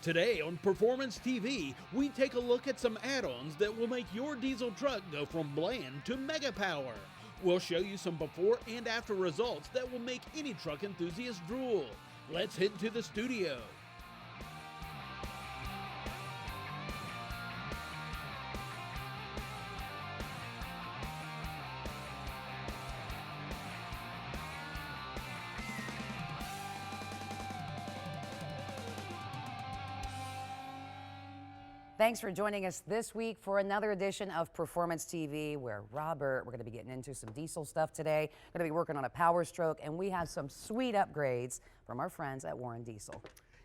Today on Performance TV, we take a look at some add-ons that will make your diesel truck go from bland to mega power. We'll show you some before and after results that will make any truck enthusiast drool. Let's head to the studio. Thanks for joining us this week for another edition of Performance TV, where Robert, we're going to be getting into some diesel stuff today. Going to be working on a Power Stroke, and we have some sweet upgrades from our friends at Warren Diesel.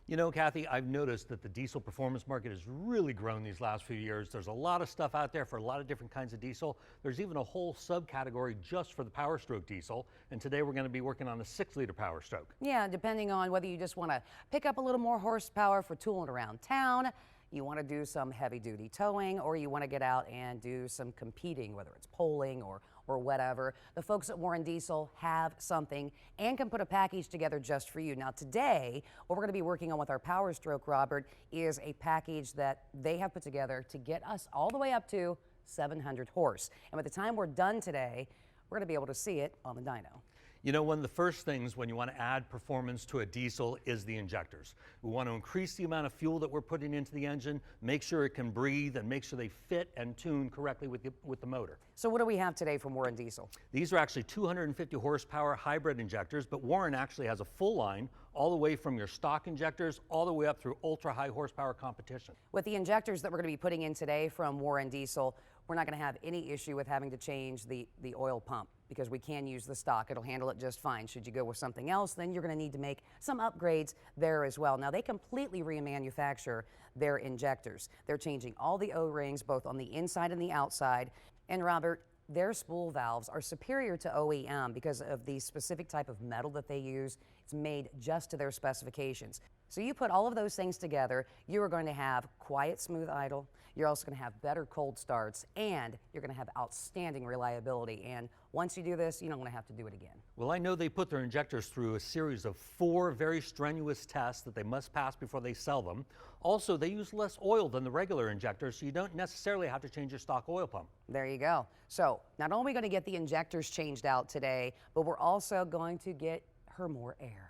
You know, Kathy, I've noticed that the diesel performance market has really grown these last few years. There's a lot of stuff out there for a lot of different kinds of diesel. There's even a whole subcategory just for the Power Stroke diesel. And today we're going to be working on the 6-liter Power Stroke. Yeah, depending on whether you just want to pick up a little more horsepower for tooling around town, you want to do some heavy duty towing, or you want to get out and do some competing, whether it's polling or whatever. The folks at Warren Diesel have something and can put a package together just for you. Now today, what we're going to be working on with our Power Stroke, Robert, is a package that they have put together to get us all the way up to 700 horse. And by the time we're done today, we're going to be able to see it on the dyno. You know, one of the first things when you want to add performance to a diesel is the injectors. We want to increase the amount of fuel that we're putting into the engine, make sure it can breathe, and make sure they fit and tune correctly with the motor. So what do we have today from Warren Diesel? These are actually 250 horsepower hybrid injectors, but Warren actually has a full line all the way from your stock injectors all the way up through ultra high horsepower competition. With the injectors that we're going to be putting in today from Warren Diesel, we're not going to have any issue with having to change the oil pump, because we can use the stock. It'll handle it just fine. Should you go with something else, then you're going to need to make some upgrades there as well. Now, they completely remanufacture their injectors. They're changing all the O-rings, both on the inside and the outside. And Robert, their spool valves are superior to OEM because of the specific type of metal that they use. It's made just to their specifications. So you put all of those things together, you are going to have quiet, smooth idle. You're also going to have better cold starts, and you're going to have outstanding reliability. And once you do this, you don't want to have to do it again. Well, I know they put their injectors through a series of 4 very strenuous tests that they must pass before they sell them. Also, they use less oil than the regular injectors, so you don't necessarily have to change your stock oil pump. There you go. So not only are we going to get the injectors changed out today, but we're also going to get her more air.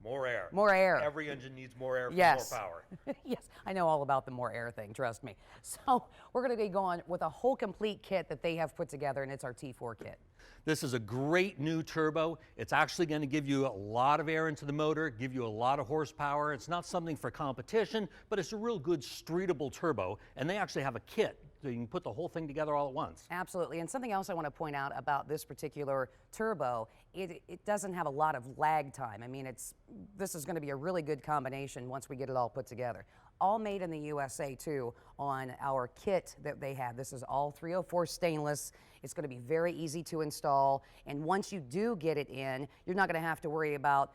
More air. More air. Every engine needs more air for yes. more power. Yes, I know all about the more air thing, trust me. So we're going to be going with a whole complete kit that they have put together, and it's our T4 kit. This is a great new turbo. It's actually going to give you a lot of air into the motor, give you a lot of horsepower. It's not something for competition, but it's a real good streetable turbo, and they actually have a kit so you can put the whole thing together all at once. Absolutely. And something else I want to point out about this particular turbo, it doesn't have a lot of lag time. I mean, this is going to be a really good combination once we get it all put together. All made in the USA too on our kit that they have. This is all 304 stainless. It's going to be very easy to install. And once you do get it in, you're not going to have to worry about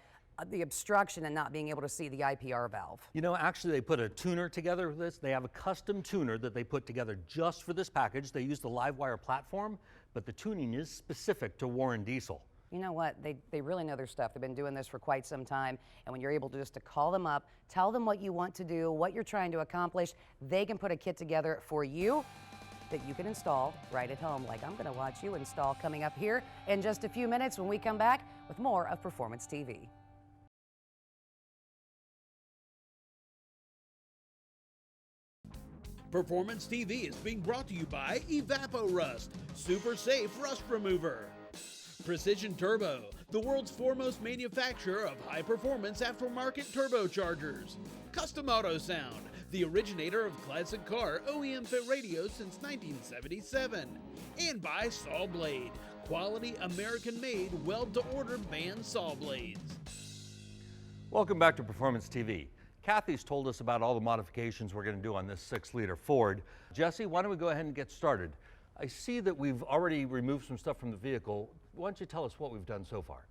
the obstruction and not being able to see the IPR valve. You know, actually they put a tuner together with this. They have a custom tuner that they put together just for this package. They use the Livewire platform, but the tuning is specific to Warren Diesel. You know what, they really know their stuff. They've been doing this for quite some time, and when you're able to just to call them up, tell them what you want to do, what you're trying to accomplish, they can put a kit together for you that you can install right at home, like I'm going to watch you install coming up here in just a few minutes when we come back with more of Performance TV. Performance TV is being brought to you by EvapoRust, super safe rust remover. Precision Turbo, the world's foremost manufacturer of high-performance aftermarket turbochargers. Custom Auto Sound, the originator of classic car OEM fit radios since 1977. And by Saw Blade, quality American-made, weld-to-order band saw blades. Welcome back to Performance TV. Kathy's told us about all the modifications we're going to do on this 6-liter Ford. Jesse, why don't we go ahead and get started? I see that we've already removed some stuff from the vehicle. Why don't you tell us what we've done so far?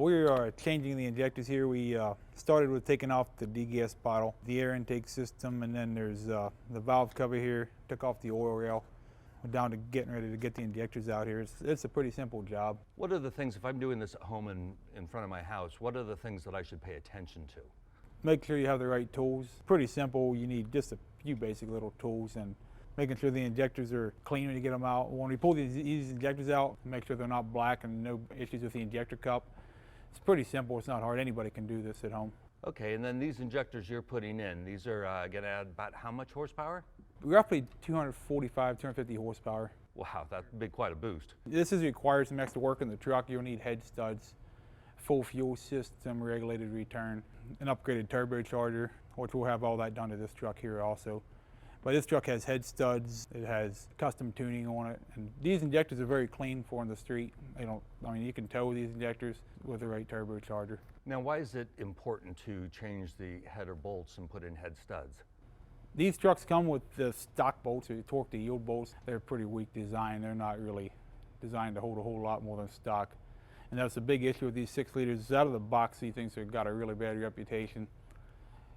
We are changing the injectors here. We started with taking off the degas bottle, the air intake system, and then there's the valve cover here. Took off the oil rail. We're down to getting ready to get the injectors out here. It's a pretty simple job. What are the things, if I'm doing this at home in front of my house, what are the things that I should pay attention to? Make sure you have the right tools. Pretty simple. You need just a few basic little tools, and making sure the injectors are clean when you get them out. When we pull these injectors out, make sure they're not black and no issues with the injector cup. It's pretty simple. It's not hard. Anybody can do this at home. Okay, and then these injectors you're putting in, these are going to add about how much horsepower? Roughly 245, 250 horsepower. Wow, that'd be quite a boost. This is required some extra work in the truck. You'll need head studs, full fuel system, regulated return, an upgraded turbocharger, which we'll have all that done to this truck here also. But this truck has head studs, it has custom tuning on it, and these injectors are very clean for on the street. They don't, I mean, you can tow these injectors with the right turbocharger. Now, why is it important to change the header bolts and put in head studs? These trucks come with the stock bolts, or the torque to yield bolts. They're pretty weak design. They're not really designed to hold a whole lot more than stock. And that's a big issue with these 6 liters. Out of the box, these things have got a really bad reputation.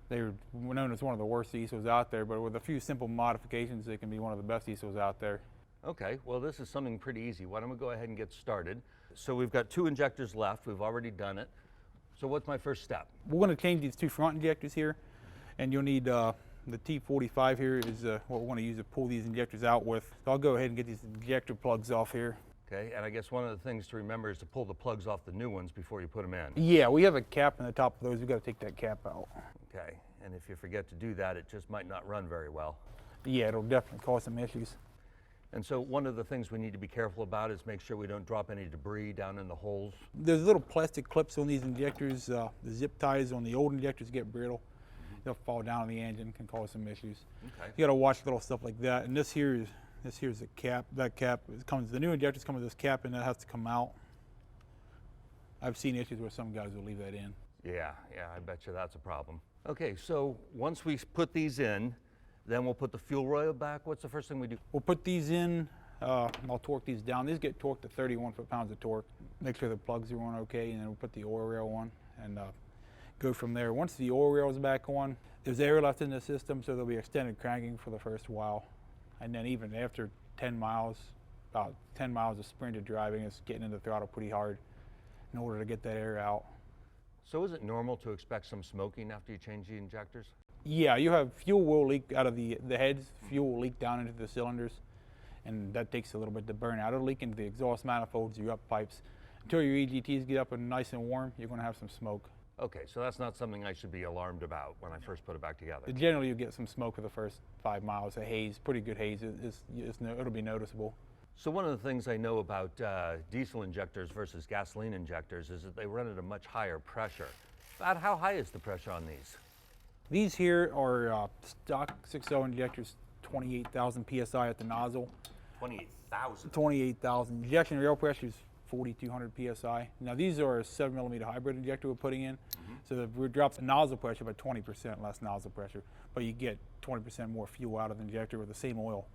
They were known as one of the worst diesels out there, but with a few simple modifications, they can be one of the best diesels out there. Okay, well, this is something pretty easy. Why don't we go ahead and get started? So we've got 2 injectors left. We've already done it. So what's my first step? We're going to change these 2 front injectors here, and you'll need the T45 here is what we're going to use to pull these injectors out with. So I'll go ahead and get these injector plugs off here. Okay, and I guess one of the things to remember is to pull the plugs off the new ones before you put them in. Yeah, we have a cap on the top of those. We've got to take that cap out. Okay, and if you forget to do that, it just might not run very well. Yeah, it'll definitely cause some issues. And so one of the things we need to be careful about is make sure we don't drop any debris down in the holes. There's little plastic clips on these injectors. The zip ties on the old injectors get brittle. They'll fall down on the engine, can cause some issues. Okay. You got to watch little stuff like that. And this here's the cap. That cap comes. The new injectors come with this cap, and that has to come out. I've seen issues where some guys will leave that in. Yeah, I bet you that's a problem. Okay, so once we put these in, then we'll put the fuel rail back. What's the first thing we do? We'll put these in. I'll torque these down. These get torqued to 31 foot-pounds of torque. Make sure the plugs are on okay, and then we'll put the oil rail on and go from there. Once the oil rail is back on, there's air left in the system, so there'll be extended cranking for the first while. And then even after 10 miles, about 10 miles of sprinted driving, it's getting into the throttle pretty hard in order to get that air out. So is it normal to expect some smoking after you change the injectors? Yeah, you have fuel will leak out of the heads. Fuel will leak down into the cylinders, and that takes a little bit to burn out. It'll leak into the exhaust manifolds, your up pipes. Until your EGTs get up and nice and warm, you're going to have some smoke. Okay, so that's not something I should be alarmed about when I first put it back together. Generally, you get some smoke for the first 5 miles. A haze, pretty good haze. It'll be noticeable. So one of the things I know about diesel injectors versus gasoline injectors is that they run at a much higher pressure. About how high is the pressure on these? These here are stock 6.0 injectors, 28,000 PSI at the nozzle. 28,000? 28,000. Injection rail pressure is 4,200 PSI. Now these are a 7mm hybrid injector we're putting in, so we drop the nozzle pressure by 20% less nozzle pressure, but you get 20% more fuel out of the injector with the same oil.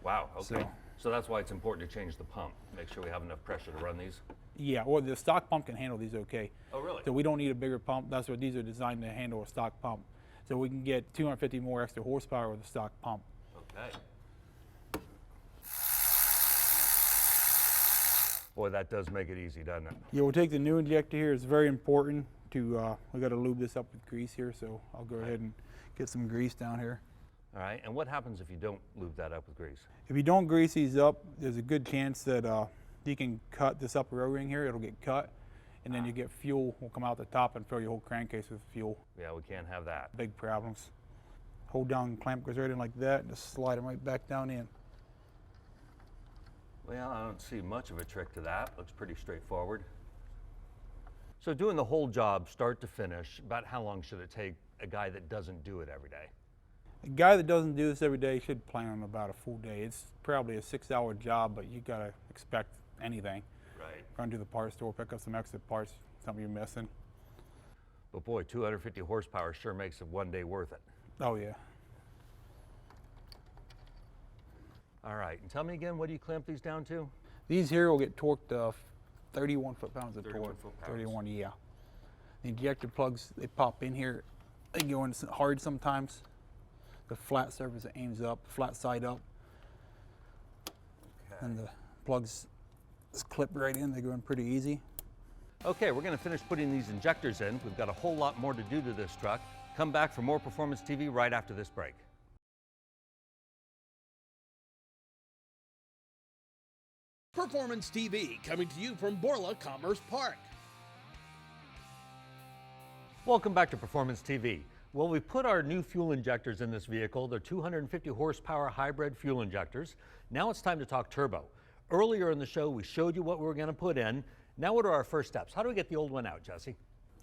Wow, okay. So So that's why it's important to change the pump. Make sure we have enough pressure to run these. yeah, well, the stock pump can handle these okay. Oh, really? So we don't need a bigger pump. That's what these are designed to handle, a stock pump. So we can get 250 more extra horsepower with a stock pump. Okay. Boy, that does make it easy, doesn't it? Yeah, we'll take the new injector here. It's very important to, we got to lube this up with grease here, so I'll go ahead and get some grease down here. All right, and what happens if you don't lube that up with grease? If you don't grease these up, there's a good chance that you can cut this upper O-ring here. It'll get cut, and then you get fuel will come out the top and fill your whole crankcase with fuel. Yeah, we can't have that. Big problems. Hold down, clamp goes right in like that, and just slide them right back down in. Well, I don't see much of a trick to that. Looks pretty straightforward. So doing the whole job, start to finish, about how long should it take a guy that doesn't do it every day? A guy that doesn't do this every day should plan on about a full day. It's probably a 6-hour job, but you gotta expect anything. Right. Run to the parts store, pick up some extra parts, something you're missing. But boy, 250 horsepower sure makes it one day worth it. Oh yeah. All right, and tell me again, what do you clamp these down to? These here will get torqued 31 foot-pounds of 31 torque. foot-pounds. 31, yeah. The injector plugs, they pop in here. They go in hard sometimes. The flat surface aims up, flat side up. Okay. And the plugs just clip right in. They go in pretty easy. Okay, we're gonna finish putting these injectors in. We've got a whole lot more to do to this truck. Come back for more Performance TV right after this break. Performance TV coming to you from Borla Commerce Park. Welcome back to Performance TV. Well, we put our new fuel injectors in this vehicle. They're 250 horsepower hybrid fuel injectors. Now it's time to talk turbo. Earlier in the show, we showed you what we were going to put in. Now what are our first steps? How do we get the old one out, Jesse?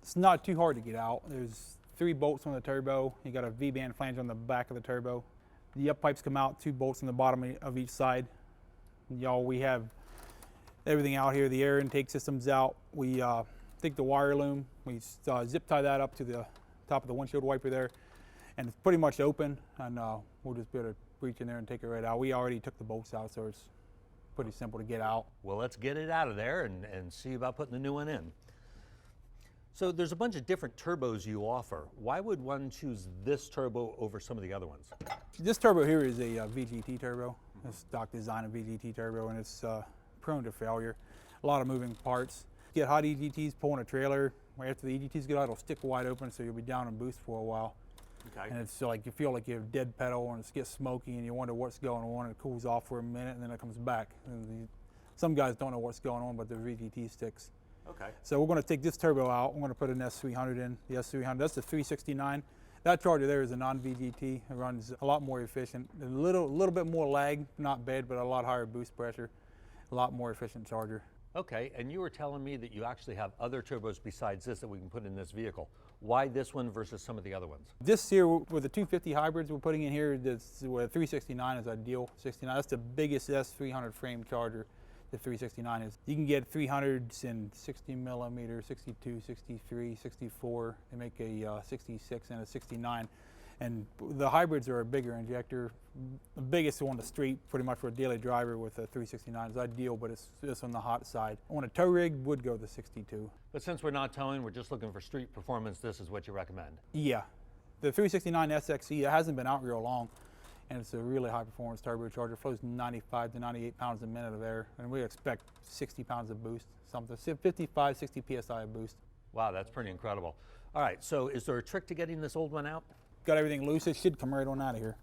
It's not too hard to get out. There's 3 bolts on the turbo. You got a V-band flange on the back of the turbo. The up pipes come out, 2 bolts on the bottom of each side. We have everything out here. The air intake system's out. We take the wire loom. We zip tie that up to the top of the windshield wiper there, and it's pretty much open, and we'll just be able to reach in there and take it right out. We already took the bolts out, so it's pretty simple to get out. Well, let's get it out of there and see about putting the new one in. So there's a bunch of different turbos you offer. Why would one choose this turbo over some of the other ones? This turbo here is a VGT turbo. It's stock design of VGT turbo, and it's prone to failure. A lot of moving parts. Get hot EGTs pulling a trailer. After the EGTs get out, it'll stick wide open, so you'll be down in boost for a while. Okay. And it's like you feel like you have dead pedal, and it gets smoky, and you wonder what's going on. And it cools off for a minute, and then it comes back. Some guys don't know what's going on, but the VGT sticks. Okay. So we're going to take this turbo out. We're going to put an S300 in. The S300, that's the 369. That charger there is a non-VGT. It runs a lot more efficient. A little bit more lag, not bad, but a lot higher boost pressure. A lot more efficient charger. Okay, and you were telling me that you actually have other turbos besides this that we can put in this vehicle. Why this one versus some of the other ones? This here, with the 250 hybrids we're putting in here, this, where 369 is ideal. 69, that's the biggest S300 frame charger. The 369 is. You can get 300s in 60 millimeter, 62, 63, 64. They make a 66 and a 69. And the hybrids are a bigger injector. The biggest on the street, pretty much for a daily driver with a 369 is ideal, but it's on the hot side. On a tow rig, would go the 62. But since we're not towing, we're just looking for street performance, this is what you recommend? Yeah. The 369 SXE, it hasn't been out real long, and it's a really high performance turbocharger. It flows 95 to 98 pounds a minute of air, and we expect 60 pounds of boost, something, 55, 60 PSI of boost. Wow, that's pretty incredible. All right, so is there a trick to getting this old one out? Got everything loose, it should come right on out of here.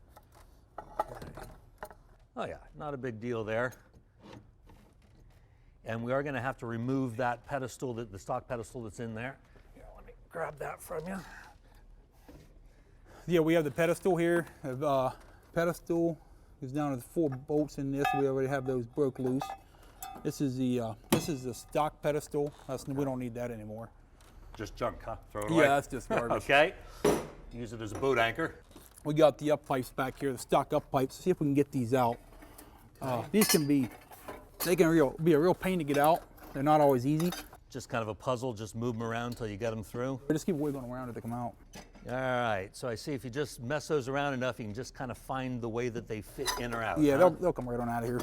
Oh yeah, not a big deal there. And we are going to have to remove that pedestal, the stock pedestal that's in there. Here, let me grab that from you. Yeah, we have the pedestal here. The pedestal is down to 4 bolts in this. We already have those broke loose. This is the stock pedestal. We don't need that anymore. Just junk, huh? Throw it away. Yeah, that's just garbage. Okay. Use it as a boat anchor. We got the up pipes back here, the stock up pipes. See if we can get these out. These can be a real pain to get out. They're not always easy. Just kind of a puzzle, just move them around until you get them through. Just keep wiggling around it to come out. All right, so I see if you just mess those around enough, you can just kind of find the way that they fit in or out. Yeah, huh? they'll come right on out of here.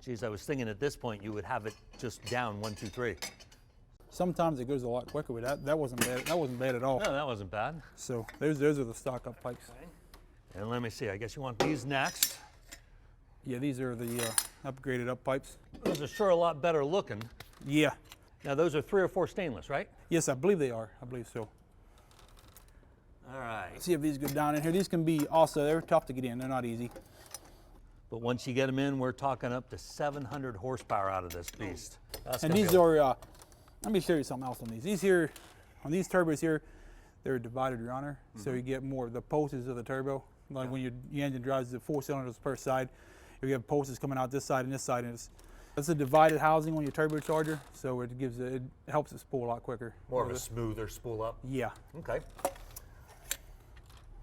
Geez, I was thinking at this point you would have it just down 1, 2, 3. Sometimes it goes a lot quicker with that. That wasn't bad. That wasn't bad at all. No, that wasn't bad. So those are the stock up pipes. Okay. And let me see, I guess you want these next. Yeah, these are the upgraded up pipes. Those are sure a lot better looking. Yeah. Now those are 3 or 4 stainless, right? Yes, I believe they are. I believe so. All right. Let's see if these go down in here. These can be also, they're tough to get in. They're not easy. But once you get them in, we're talking up to 700 horsepower out of this beast. And these are, let me show you something else on these. These here, on these turbos here, they're a divided runner. So you get more of the pulses of the turbo. Like when your engine drives the 4 cylinders per side, you have pulses coming out this side and this side. And it's a divided housing on your turbocharger, so it helps it spool a lot quicker. More of a smoother spool up? Yeah. Okay.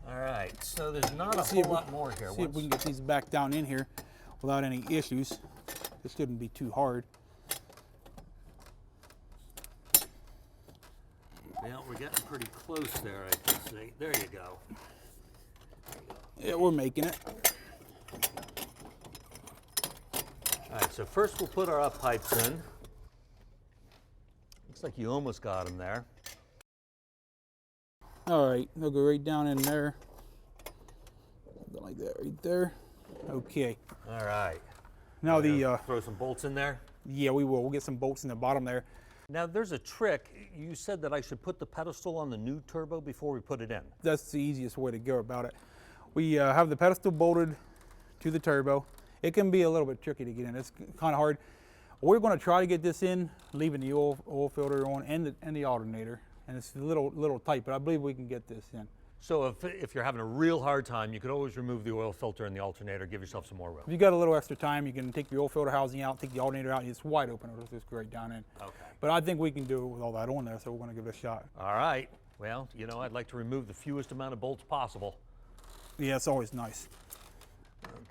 All right, so there's not a whole lot more here. See if we can get these back down in here without any issues. This shouldn't be too hard. Well, we're getting pretty close there, I can see. There you go. Yeah, we're making it. All right, so first we'll put our up pipes in. Looks like you almost got them there. All right, they'll go right down in there. Something like that right there. Okay. All right. Now the throw some bolts in there. yeah, we will. We'll get some bolts in the bottom there. Now there's a trick. You said that I should put the pedestal on the new turbo before we put it in. That's the easiest way to go about it. We have the pedestal bolted to the turbo. It can be a little bit tricky to get in. It's kind of hard. We're going to try to get this in, leaving the oil filter on and the alternator. And it's a little tight, but I believe we can get this in. So if you're having a real hard time, you could always remove the oil filter and the alternator, give yourself some more room. If you got a little extra time, you can take the oil filter housing out, take the alternator out, it's wide open, it'll just go right down in. Okay. But I think we can do it with all that on there, so we're going to give it a shot. All right. Well, you know, I'd like to remove the fewest amount of bolts possible. Yeah, it's always nice.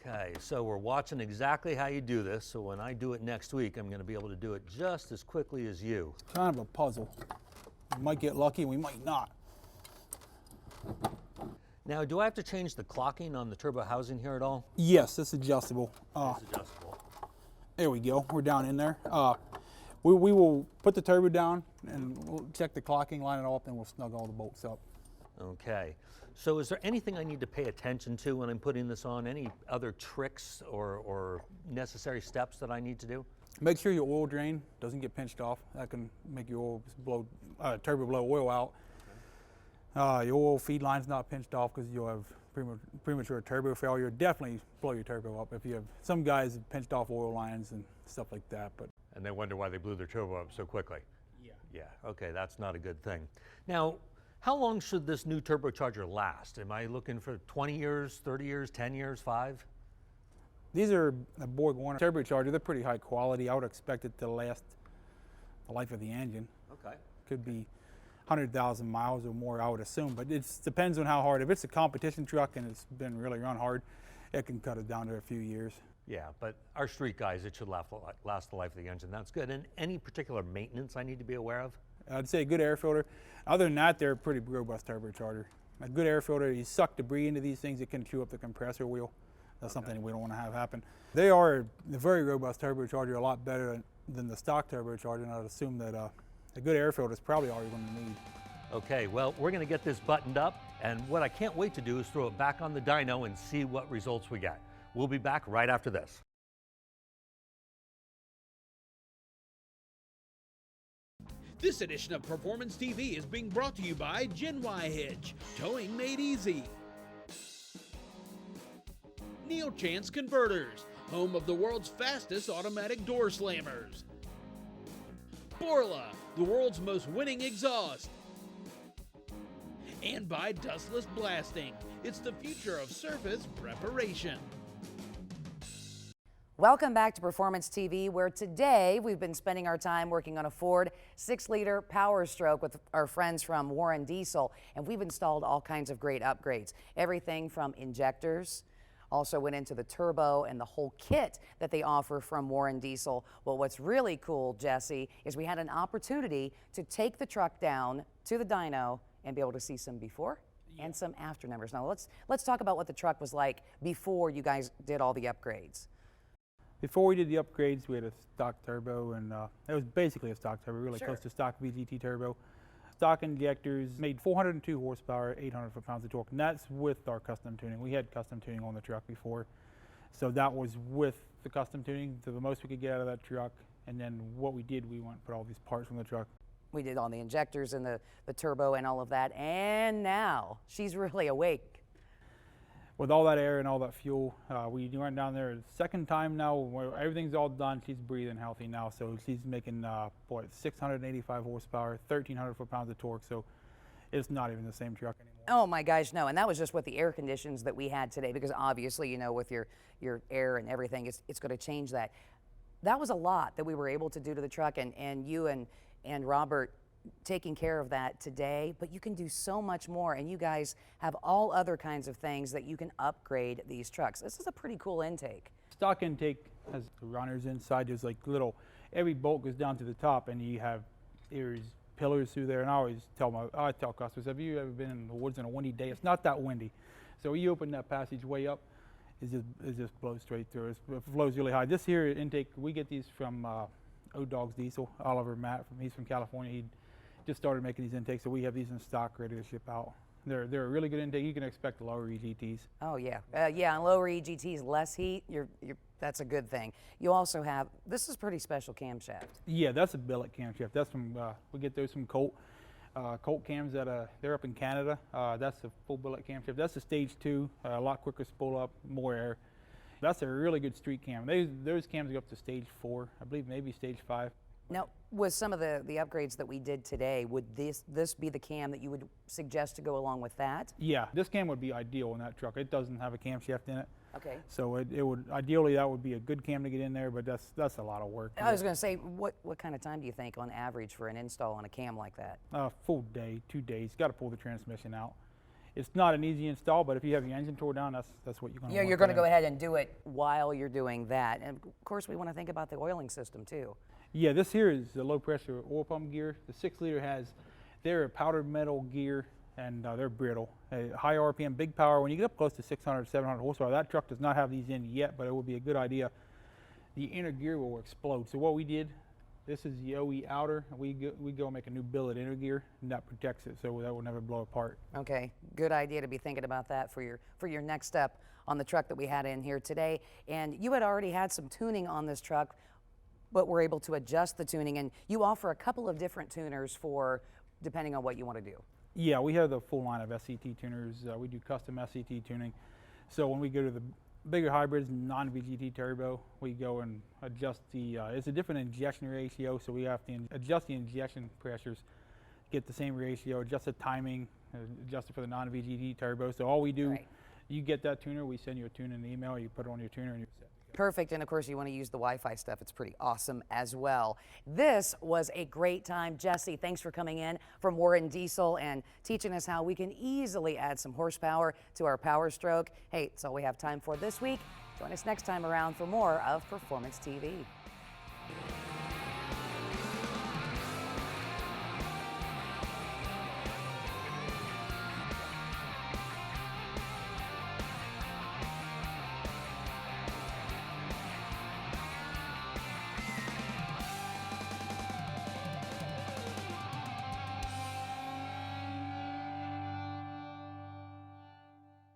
Okay, so we're watching exactly how you do this, so when I do it next week, I'm going to be able to do it just as quickly as you. Kind of a puzzle. We might get lucky, we might not. Now, do I have to change the clocking on the turbo housing here at all? Yes, it's adjustable. It's adjustable. There we go, we're down in there. We will put the turbo down and we'll check the clocking, line it up, and we'll snug all the bolts up. Okay, so is there anything I need to pay attention to when I'm putting this on? Any other tricks or necessary steps that I need to do? Make sure your oil drain doesn't get pinched off. That can make your turbo blow oil out. Your oil feed line's not pinched off because you'll have premature turbo failure. Definitely blow your turbo up if you have. Some guys have pinched off oil lines and stuff like that. And they wonder why they blew their turbo up so quickly. Yeah. Yeah, okay, that's not a good thing. Now, how long should this new turbocharger last? Am I looking for 20 years, 30 years, 10 years, 5? These are a Borg Warner turbocharger. They're pretty high quality. I would expect it to last the life of the engine. Okay. Could be 100,000 miles or more, I would assume, but it depends on how hard. If it's a competition truck and it's been really run hard, it can cut it down to a few years. Yeah, but our street guys, it should last the life of the engine. That's good. And any particular maintenance I need to be aware of? I'd say a good air filter. Other than that, they're a pretty robust turbocharger. A good air filter, you suck debris into these things, it can chew up the compressor wheel. That's something we don't want to have happen. They are a very robust turbocharger, a lot better than the stock turbocharger, and I'd assume that a good air filter is probably all you're going to need. Okay, well, we're going to get this buttoned up, and what I can't wait to do is throw it back on the dyno and see what results we get. We'll be back right after this. This edition of Performance TV is being brought to you by Gen Y Hitch, towing made easy. Neil Chance Converters, home of the world's fastest automatic door slammers. Borla, the world's most winning exhaust. And by Dustless Blasting, it's the future of surface preparation. Welcome back to Performance TV, where today we've been spending our time working on a Ford 6-liter Power Stroke with our friends from Warren Diesel, and we've installed all kinds of great upgrades. Everything from injectors, also went into the turbo and the whole kit that they offer from Warren Diesel. Well, what's really cool, Jesse, is we had an opportunity to take the truck down to the dyno and be able to see some before and some after numbers. Now let's talk about what the truck was like before you guys did all the upgrades. Before we did the upgrades, we had a stock turbo, and it was basically a stock turbo, really close to stock VGT turbo. Stock injectors made 402 horsepower, 800 foot-pounds of torque, and that's with our custom tuning. We had custom tuning on the truck before, so that was with the custom tuning, to the most we could get out of that truck. And then what we did, we went and put all these parts from the truck. We did all the injectors and the turbo and all of that, and now she's really awake. With all that air and all that fuel, we went down there a second time now. Where everything's all done. She's breathing healthy now, so she's making 685 horsepower, 1,300 foot-pounds of torque. So it's not even the same truck anymore. Oh my gosh, no! And that was just with the air conditions that we had today, because obviously, you know, with your air and everything, it's going to change that. That was a lot that we were able to do to the truck, and you and Robert taking care of that today, but you can do so much more, and you guys have all other kinds of things that you can upgrade these trucks. This is a pretty cool intake. Stock intake has runners inside. There's like little, every bolt goes down to the top, and you have pillars through there. And I tell customers, have you ever been in the woods on a windy day? It's not that windy. So when you open that passageway up, it just blows straight through. It flows really high. This here intake, we get these from O-Dog's Diesel. Oliver Matt, he's from California. He just started making these intakes, so we have these in stock ready to ship out. They're a really good intake. You can expect lower EGTs. Oh yeah, yeah. On lower EGTs, less heat. That's a good thing. You also have, this is pretty special camshaft. Yeah, that's a billet camshaft. That's from we get those from Colt cams that they're up in Canada. That's a full billet camshaft. That's a stage 2, a lot quicker spool up, more air. That's a really good street cam. Those cams go up to stage 4, I believe, maybe stage 5. Now, with some of the upgrades that we did today, would this be the cam that you would suggest to go along with that? Yeah, this cam would be ideal in that truck. It doesn't have a camshaft in it. Okay. So it would, ideally, that would be a good cam to get in there, but that's a lot of work. I was going to say, what kind of time do you think on average for an install on a cam like that? Full day, 2 days. Got to pull the transmission out. It's not an easy install, but if you have your engine tore down, that's what you're going to. Yeah, you're going to go ahead and do it while you're doing that, and of course we want to think about the oiling system too. Yeah, this here is a low pressure oil pump gear. The 6 liter they're a powdered metal gear, and they're brittle. High RPM, big power. When you get up close to 600, 700 horsepower, that truck does not have these in yet, but it would be a good idea. The inner gear will explode. So what we did, this is the OE outer. We go make a new billet inner gear, and that protects it, so that will never blow apart. Okay, good idea to be thinking about that for your next step on the truck that we had in here today. And you had already had some tuning on this truck, but we're able to adjust the tuning, and you offer a couple of different tuners for depending on what you want to do. Yeah, we have the full line of SCT tuners. We do custom SCT tuning. So when we go to the bigger hybrids, non-VGT turbo, we go and adjust it's a different injection ratio, so we have to adjust the injection pressures, get the same ratio, adjust the timing, adjust it for the non-VGT turbo. So all we do, Right. You get that tuner, we send you a tune in the email, you put it on your tuner, and you're set. Perfect, and of course you want to use the Wi-Fi stuff. It's pretty awesome as well. This was a great time. Jesse, thanks for coming in from Warren Diesel and teaching us how we can easily add some horsepower to our Power Stroke. Hey, that's all we have time for this week. Join us next time around for more of Performance TV.